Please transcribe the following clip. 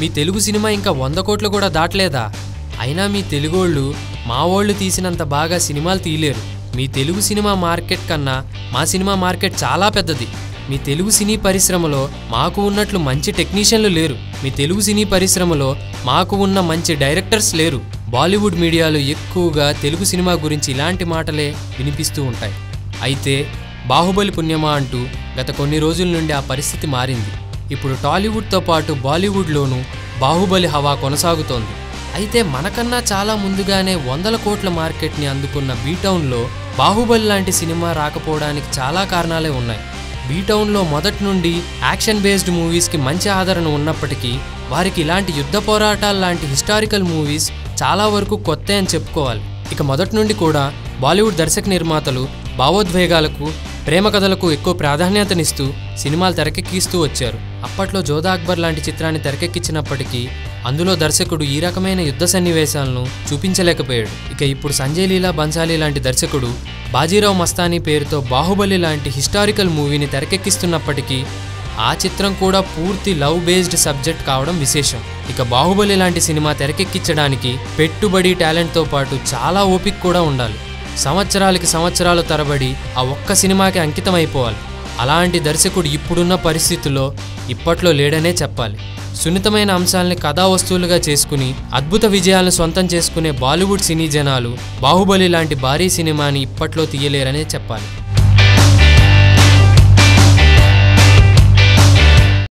మీ Telugu cinema ఇంకా 100 కోట్లు కూడా దాటలేదా? అయినా మీ తెలుగోళ్ళు మా వాళ్ళు తీసినంత బాగా సినిమాలు తీయలేరు. మీ తెలుగు సినిమా మార్కెట్ కన్నా మా సినిమా మార్కెట్ చాలా పెద్దది. మీ తెలుగు సినీ పరిశ్రమలో మాకు ఉన్నట్లు మంచి టెక్నీషియన్లు లేరు. మీ తెలుగు సినీ పరిశ్రమలో మాకు ఉన్న మంచి డైరెక్టర్స్ లేరు. బాలీవుడ్ మీడియాలో ఎక్కువగా తెలుగు సినిమా గురించి ఇలాంటి మాటలే వినిపిస్తూ ఉంటాయి. అయితే బాహుబలి పుణ్యమా అంటూ గత కొన్ని రోజుల నుండి ఆ పరిస్థితి మారింది. ఇప్పుడు టాలీవుడ్తో పాటు బాలీవుడ్లోనూ బాహుబలి హవా కొనసాగుతోంది. అయితే మనకన్నా చాలా ముందుగానే 100 కోట్ల మార్కెట్ని అందుకున్న బీటౌన్లో బాహుబలి లాంటి సినిమా రాకపోవడానికి చాలా కారణాలే ఉన్నాయి. బీటౌన్లో మొదటి నుండి యాక్షన్ బేస్డ్ మూవీస్కి మంచి ఆదరణ ఉన్నప్పటికీ వారికి ఇలాంటి యుద్ధ పోరాటాల లాంటి హిస్టారికల్ మూవీస్ చాలా వరకు కొత్త అని చెప్పుకోవాలి. ఇక మొదటి నుండి కూడా బాలీవుడ్ దర్శక నిర్మాతలు భావోద్వేగాలకు, ప్రేమ కథలకు ఎక్కువ ప్రాధాన్యతనిస్తూ సినిమాలు తెరకెక్కిస్తూ వచ్చారు. అప్పట్లో జోధా అక్బర్ లాంటి చిత్రాన్ని తెరకెక్కించినప్పటికీ అందులో దర్శకుడు ఈ రకమైన యుద్ధ సన్నివేశాలను చూపించలేకపోయాడు. ఇక ఇప్పుడు సంజయ్ లీలా బన్సాలీ లాంటి దర్శకుడు బాజీరావ్ మస్తానీ పేరుతో బాహుబలి లాంటి హిస్టారికల్ మూవీని తెరకెక్కిస్తున్నప్పటికీ ఆ చిత్రం కూడా పూర్తి లవ్ బేస్డ్ సబ్జెక్ట్ కావడం విశేషం. ఇక బాహుబలి లాంటి సినిమా తెరకెక్కించడానికి పెట్టుబడి, టాలెంట్తో పాటు చాలా ఓపిక కూడా ఉండాలి. సంవత్సరాల తరబడి ఆ ఒక్క సినిమాకి అంకితం అయిపోవాలి. అలాంటి దర్శకుడు ఇప్పుడున్న పరిస్థితుల్లో ఇప్పట్లో లేడనే చెప్పాలి. సున్నితమైన అంశాలని కథా వస్తువులుగా చేసుకుని అద్భుత విజయాలను సొంతం చేసుకునే బాలీవుడ్ సినీ జనాలు బాహుబలి లాంటి భారీ సినిమాని ఇప్పట్లో తీయలేరనే చెప్పాలి.